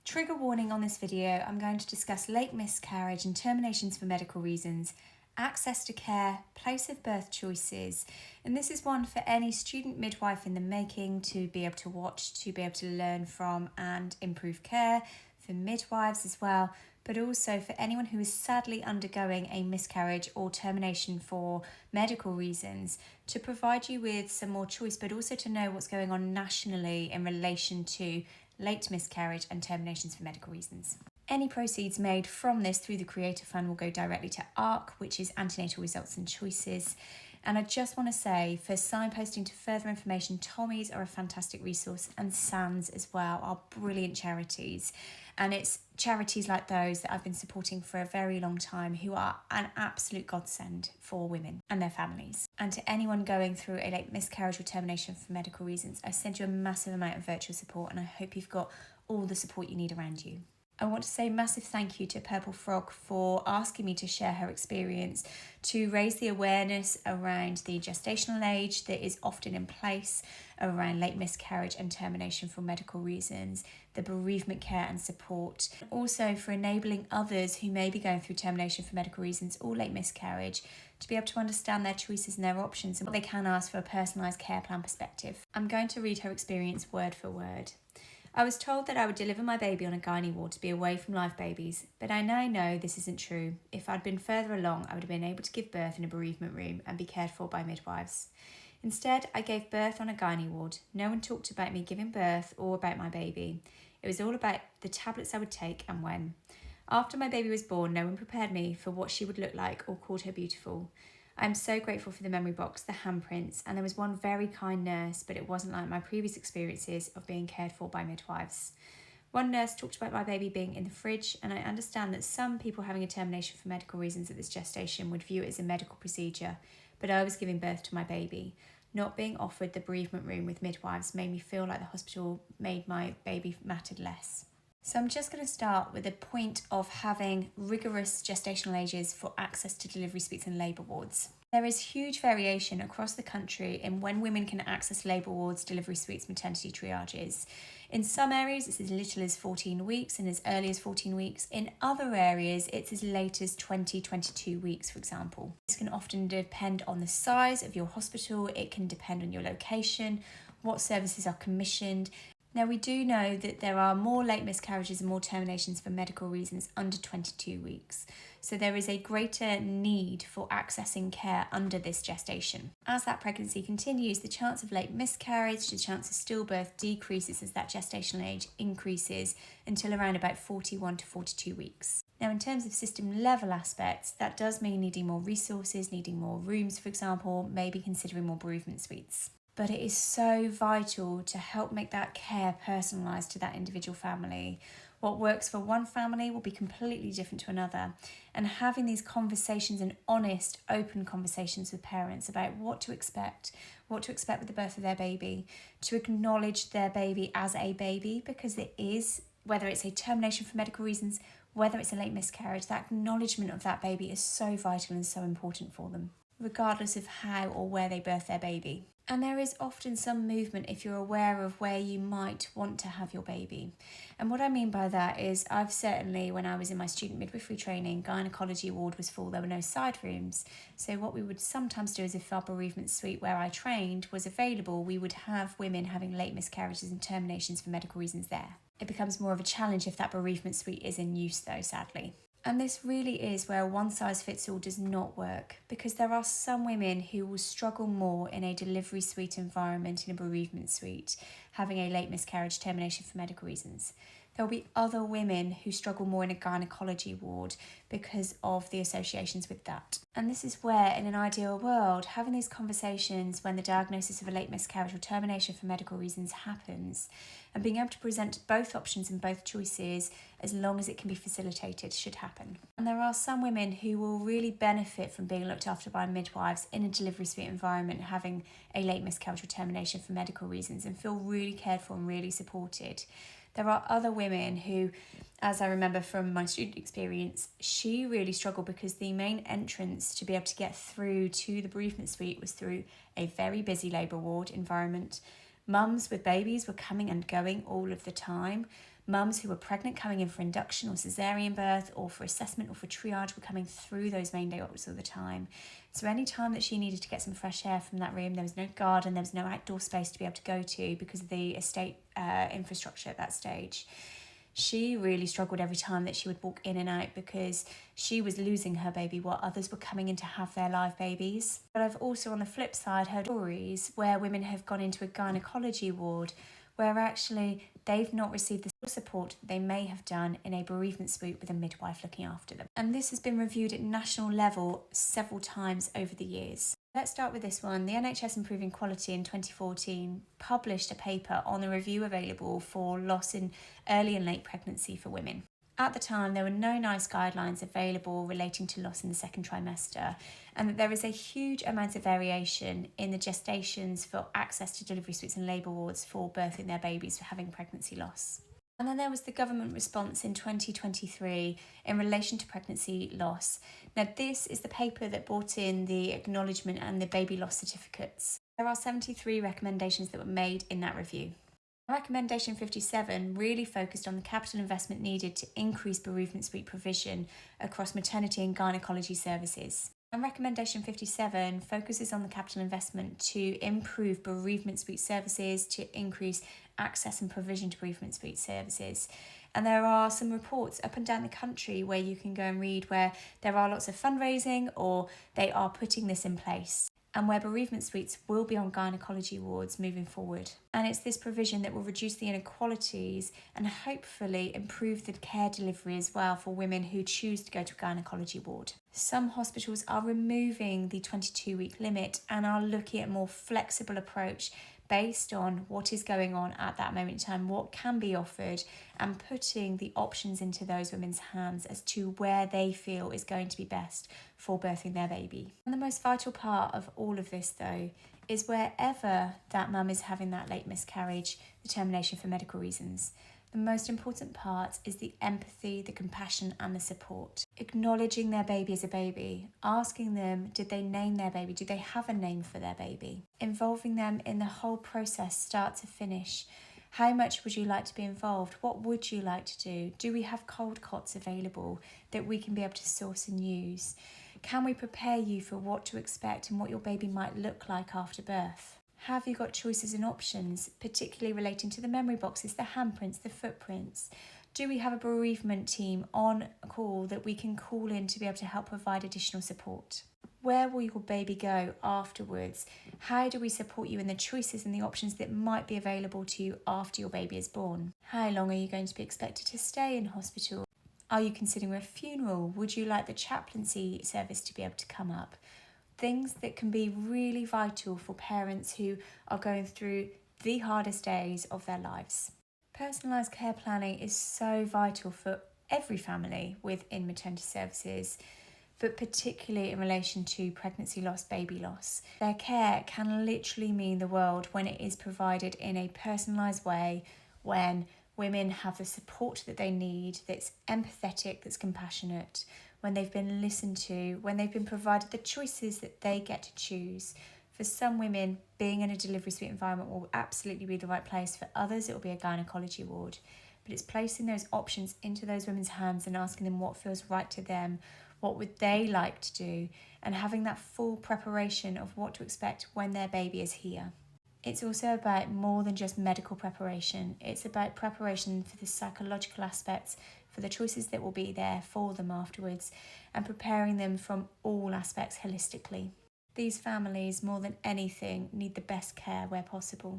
Trigger warning on this video, I'm going to discuss late miscarriage and terminations for medical reasons, access to care, place of birth choices, and this is one for any student midwife in the making to be able to watch, to be able to learn from and improve care, for midwives as well, but also for anyone who is sadly undergoing a miscarriage or termination for medical reasons, to provide you with some more choice, but also to know what's going on nationally in relation to late miscarriage and terminations for medical reasons. Any proceeds made from this through the Creator Fund will go directly to ARC, which is Antenatal Results and Choices. And I just want to say, for signposting to further information, Tommy's are a fantastic resource, and SANS as well are brilliant charities. And it's charities like those that I've been supporting for a very long time who are an absolute godsend for women and their families. And to anyone going through a late miscarriage or termination for medical reasons, I send you a massive amount of virtual support, and I hope you've got all the support you need around you. I want to say a massive thank you to Purple Frog for asking me to share her experience to raise the awareness around the gestational age that is often in place around late miscarriage and termination for medical reasons, the bereavement care and support, also for enabling others who may be going through termination for medical reasons or late miscarriage to be able to understand their choices and their options and what they can ask for a personalised care plan perspective. I'm going to read her experience word for word. I was told that I would deliver my baby on a gynae ward to be away from live babies, but I now know this isn't true. If I'd been further along, I would have been able to give birth in a bereavement room and be cared for by midwives. Instead, I gave birth on a gynae ward. No one talked about me giving birth or about my baby. It was all about the tablets I would take and when. After my baby was born, no one prepared me for what she would look like or called her beautiful. I'm so grateful for the memory box, the handprints, and there was one very kind nurse, but it wasn't like my previous experiences of being cared for by midwives. One nurse talked about my baby being in the fridge, and I understand that some people having a termination for medical reasons at this gestation would view it as a medical procedure, but I was giving birth to my baby. Not being offered the bereavement room with midwives made me feel like the hospital made my baby mattered less. So I'm just going to start with the point of having rigorous gestational ages for access to delivery suites and labour wards. There is huge variation across the country in when women can access labour wards, delivery suites, maternity triages. In some areas it's as little as 14 weeks and as early as 14 weeks. In other areas it's as late as 22 weeks, for example. This can often depend on the size of your hospital, it can depend on your location, what services are commissioned. Now, we do know that there are more late miscarriages and more terminations for medical reasons under 22 weeks. So there is a greater need for accessing care under this gestation. As that pregnancy continues, the chance of late miscarriage, the chance of stillbirth decreases as that gestational age increases until around about 41 to 42 weeks. Now, in terms of system level aspects, that does mean needing more resources, needing more rooms, for example, maybe considering more bereavement suites. But it is so vital to help make that care personalised to that individual family. What works for one family will be completely different to another. And having these conversations and honest, open conversations with parents about what to expect with the birth of their baby, to acknowledge their baby as a baby, because it is, whether it's a termination for medical reasons, whether it's a late miscarriage, that acknowledgement of that baby is so vital and so important for them, regardless of how or where they birth their baby. And there is often some movement if you're aware of where you might want to have your baby. And what I mean by that is I've certainly, when I was in my student midwifery training, gynecology ward was full, there were no side rooms. So what we would sometimes do is if our bereavement suite where I trained was available, we would have women having late miscarriages and terminations for medical reasons there. It becomes more of a challenge if that bereavement suite is in use though, sadly. And this really is where one size fits all does not work, because there are some women who will struggle more in a delivery suite environment, in a bereavement suite, having a late miscarriage termination for medical reasons. There will be other women who struggle more in a gynecology ward because of the associations with that. And this is where, in an ideal world, having these conversations when the diagnosis of a late miscarriage or termination for medical reasons happens, and being able to present both options and both choices as long as it can be facilitated should happen. And there are some women who will really benefit from being looked after by midwives in a delivery suite environment, having a late miscarriage or termination for medical reasons, and feel really cared for and really supported. There are other women who, as I remember from my student experience, she really struggled because the main entrance to be able to get through to the bereavement suite was through a very busy labour ward environment. Mums with babies were coming and going all of the time. Mums who were pregnant coming in for induction or caesarean birth or for assessment or for triage were coming through those main day ops all the time. So any time that she needed to get some fresh air from that room, there was no garden, there was no outdoor space to be able to go to because of the estate infrastructure at that stage. She really struggled every time that she would walk in and out because she was losing her baby while others were coming in to have their live babies. But I've also, on the flip side, heard stories where women have gone into a gynecology ward where actually they've not received the support that they may have done in a bereavement suite with a midwife looking after them. And this has been reviewed at national level several times over the years. Let's start with this one. The NHS Improving Quality in 2014 published a paper on the review available for loss in early and late pregnancy for women. At the time, there were no NICE guidelines available relating to loss in the second trimester, and that there is a huge amount of variation in the gestations for access to delivery suites and labour wards for birthing their babies for having pregnancy loss. And then there was the government response in 2023 in relation to pregnancy loss. Now, this is the paper that brought in the acknowledgement and the baby loss certificates. There are 73 recommendations that were made in that review. Recommendation 57 really focused on the capital investment needed to increase bereavement suite provision across maternity and gynecology services. And Recommendation 57 focuses on the capital investment to improve bereavement suite services, to increase access and provision to bereavement suite services. And there are some reports up and down the country where you can go and read where there are lots of fundraising or they are putting this in place, and where bereavement suites will be on gynecology wards moving forward. And it's this provision that will reduce the inequalities and hopefully improve the care delivery as well for women who choose to go to a gynecology ward. Some hospitals are removing the 22-week limit and are looking at a more flexible approach based on what is going on at that moment in time, what can be offered, and putting the options into those women's hands as to where they feel is going to be best for birthing their baby. And the most vital part of all of this, though, is wherever that mum is having that late miscarriage, the termination for medical reasons, the most important part is the empathy, the compassion, and the support. Acknowledging their baby as a baby, asking them, did they name their baby? Do they have a name for their baby? Involving them in the whole process, start to finish. How much would you like to be involved? What would you like to do? Do we have cold cots available that we can be able to source and use? Can we prepare you for what to expect and what your baby might look like after birth? Have you got choices and options, particularly relating to the memory boxes, the handprints, the footprints? Do we have a bereavement team on call that we can call in to be able to help provide additional support? Where will your baby go afterwards? How do we support you in the choices and the options that might be available to you after your baby is born? How long are you going to be expected to stay in hospital? Are you considering a funeral? Would you like the chaplaincy service to be able to come up? Things that can be really vital for parents who are going through the hardest days of their lives. Personalised care planning is so vital for every family within maternity services, but particularly in relation to pregnancy loss, baby loss. Their care can literally mean the world when it is provided in a personalised way, when women have the support that they need, that's empathetic, that's compassionate, when they've been listened to, when they've been provided the choices that they get to choose. For some women, being in a delivery suite environment will absolutely be the right place. For others, it will be a gynecology ward. But it's placing those options into those women's hands and asking them what feels right to them, what would they like to do, and having that full preparation of what to expect when their baby is here. It's also about more than just medical preparation. It's about preparation for the psychological aspects, for the choices that will be there for them afterwards, and preparing them from all aspects holistically. These families, more than anything, need the best care where possible.